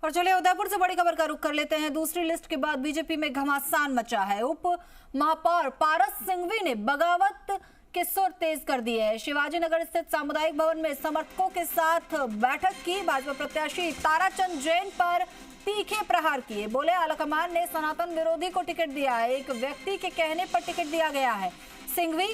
और चलिए उदयपुर से बड़ी खबर का रुख कर लेते हैं। दूसरी लिस्ट के बाद बीजेपी में घमासान मचा है। उप महापौर पारस सिंघवी ने बगावत के सुर तेज कर दिए हैं। शिवाजी नगर स्थित सामुदायिक भवन में समर्थकों के साथ बैठक की। भाजपा प्रत्याशी ताराचंद जैन पर तीखे प्रहार किए। बोले आलाकमान ने सनातन विरोधी को टिकट दिया है, एक व्यक्ति के कहने पर टिकट दिया गया है। सिंघवी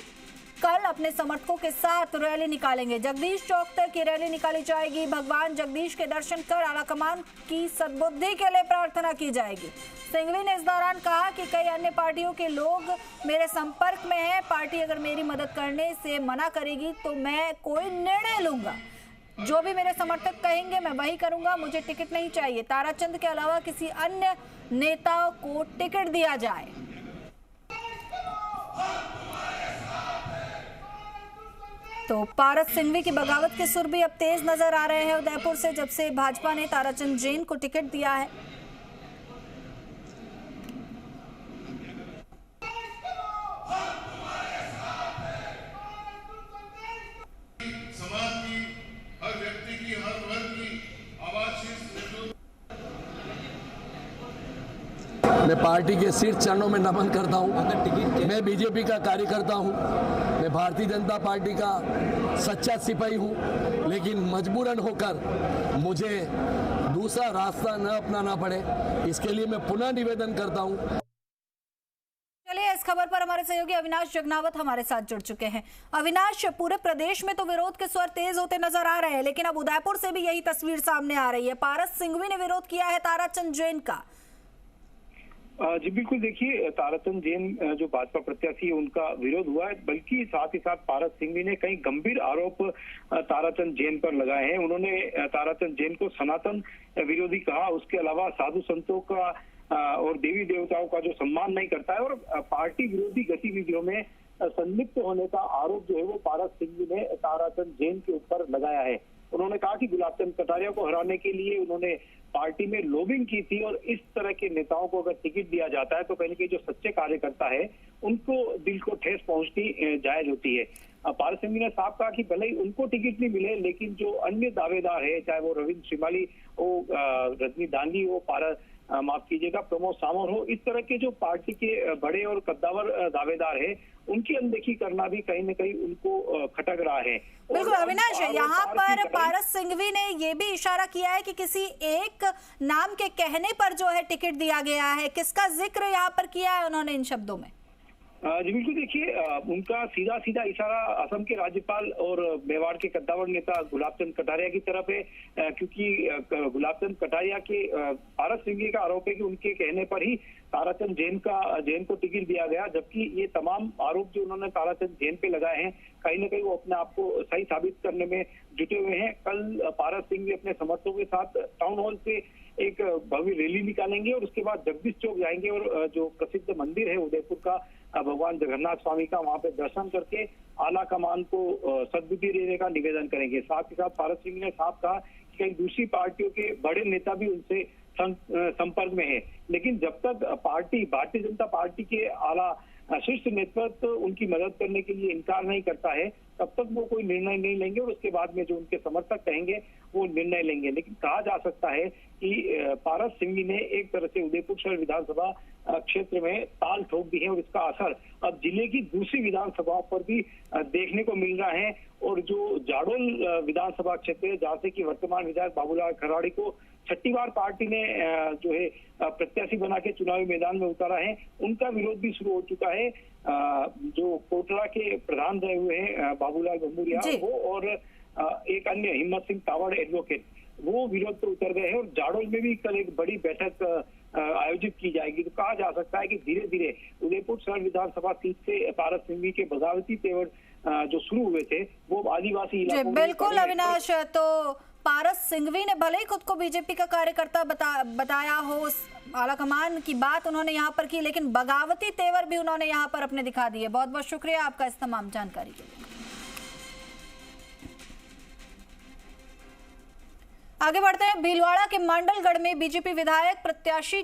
कल अपने समर्थकों के साथ रैली निकालेंगे। जगदीश चौक तक ये रैली निकाली जाएगी। भगवान जगदीश के दर्शन कर आलाकमान की सद्बुद्धि के लिए प्रार्थना की जाएगी। सिंघवी ने इस दौरान कहा कि कई अन्य पार्टियों के लोग मेरे संपर्क में हैं। पार्टी अगर मेरी मदद करने से मना करेगी तो मैं कोई निर्णय लूंगा। जो भी मेरे समर्थक कहेंगे मैं वही करूंगा। मुझे टिकट नहीं चाहिए। ताराचंद के अलावा किसी अन्य नेता को टिकट दिया जाए। तो पारस सिंघवी की बगावत के सुर भी अब तेज नजर आ रहे हैं उदयपुर से, जब से भाजपा ने ताराचंद जैन को टिकट दिया है। समाज की हर व्यक्ति की, हर वर्ग की आवाज मैं पार्टी के शीर्ष चरणों में नमन करता हूं। मैं बीजेपी का कार्यकर्ता हूं। मैं भारतीय जनता पार्टी का सच्चा सिपाही हूं, लेकिन मजबूरन होकर मुझे दूसरा रास्ता न अपनाना पड़े, इसके लिए मैं पुनः निवेदन करता हूं। चलिए इस खबर पर हमारे सहयोगी अविनाश जगनावत हमारे साथ जुड़ चुके हैं। अविनाश, पूरे प्रदेश में तो विरोध के स्वर तेज होते नजर आ रहे हैं, लेकिन अब उदयपुर से भी यही तस्वीर सामने आ रही है। पारस सिंघवी ने विरोध किया है ताराचंद जैन का। जी बिल्कुल, देखिए ताराचंद जैन जो भाजपा प्रत्याशी है उनका विरोध हुआ है, बल्कि साथ ही साथ पारस सिंघवी ने कई गंभीर आरोप ताराचंद जैन पर लगाए हैं। उन्होंने ताराचंद जैन को सनातन विरोधी कहा, उसके अलावा साधु संतों का और देवी देवताओं का जो सम्मान नहीं करता है और पार्टी विरोधी गतिविधियों में संलिप्त होने का आरोप जो है वो पारस सिंघवी ने ताराचंद जैन के ऊपर लगाया है। उन्होंने कहा कि गुलाब चंद कटारिया को हराने के लिए उन्होंने पार्टी में लॉबिंग की थी और इस तरह के नेताओं को अगर टिकट दिया जाता है तो कहीं के जो सच्चे कार्यकर्ता है उनको दिल को ठेस पहुंचनी जायज होती है। पारस सिंघवी ने साफ कहा कि भले ही उनको टिकट नहीं मिले, लेकिन जो अन्य दावेदार है, चाहे वो रविंद्र श्रीमाली हो, रजनी दांडी हो, माफ कीजिएगा प्रमोद सावंत हो, इस तरह के जो पार्टी के बड़े और कद्दावर दावेदार है उनकी अनदेखी करना भी कहीं न कहीं उनको खटक रहा है। बिल्कुल अविनाश, यहाँ पर पारस सिंघवी ने ये भी इशारा किया है कि किसी एक नाम के कहने पर जो है टिकट दिया गया है। किसका जिक्र यहाँ पर किया है उन्होंने इन शब्दों में? जी बिल्कुल, देखिए उनका सीधा सीधा इशारा असम के राज्यपाल और मेवाड़ के कद्दावर नेता गुलाब चंद कटारिया की तरफ है, क्योंकि गुलाब चंद कटारिया के पारस सिंघवी का आरोप है कि उनके कहने पर ही ताराचंद जैन को टिकट दिया गया, जबकि ये तमाम आरोप जो उन्होंने ताराचंद जैन पे लगाए हैं कहीं न कहीं वो अपने आप को सही साबित करने में जुटे हुए हैं। कल पारस सिंघवी अपने समर्थकों के साथ टाउन हॉल से एक भव्य रैली निकालेंगे और उसके बाद जगदीश चौक जाएंगे और जो प्रसिद्ध मंदिर है उदयपुर का भगवान जगन्नाथ स्वामी का, वहां पे दर्शन करके आला कमान को सद्बुद्धि देने का निवेदन करेंगे। साथ ही साथ पारस सिंघवी ने साफ कहा कि कई दूसरी पार्टियों के बड़े नेता भी उनसे संपर्क में है, लेकिन जब तक भारतीय जनता पार्टी के आला शीर्ष नेतृत्व उनकी मदद करने के लिए इनकार नहीं करता है तब तक वो कोई निर्णय नहीं लेंगे और उसके बाद में जो उनके समर्थक कहेंगे वो निर्णय लेंगे। लेकिन कहा जा सकता है कि पारस सिंघवी ने एक तरह से उदयपुर शहर विधानसभा क्षेत्र में ताल ठोक दी है और इसका असर अब जिले की दूसरी विधानसभाओं पर भी देखने को मिल रहा है। और जो जाडोल विधानसभा क्षेत्र है, जहाँ से कि वर्तमान विधायक बाबूलाल खराड़ी को छठी बार पार्टी ने जो है प्रत्याशी बना के चुनावी मैदान में उतारा है, उनका विरोध भी शुरू हो चुका है। जो कोटला के प्रधान रहे हुए हैं बाबूलाल गंगूरिया, वो और एक अन्य हिम्मत सिंह तावड़ एडवोकेट, वो विरोध पर उतर गए हैं और जाडोल में भी कल एक बड़ी बैठक आयोजित की जाएगी। तो कहा जा सकता है कि धीरे धीरे उदयपुर शहर विधानसभा सीट से पारस सिंघवी के बगावती तेवर जो शुरू हुए थे वो आदिवासी इलाकों में। बिल्कुल अविनाश, तो पारस सिंघवी ने भले ही खुद को बीजेपी का कार्यकर्ता बताया हो, आलाकमान की बात उन्होंने यहाँ पर की, लेकिन बगावती तेवर भी उन्होंने यहाँ पर अपने दिखा दिए। बहुत बहुत शुक्रिया आपका इस तमाम जानकारी के लिए। आगे बढ़ते हैं। भीलवाड़ा के मंडलगढ़ में बीजेपी विधायक प्रत्याशी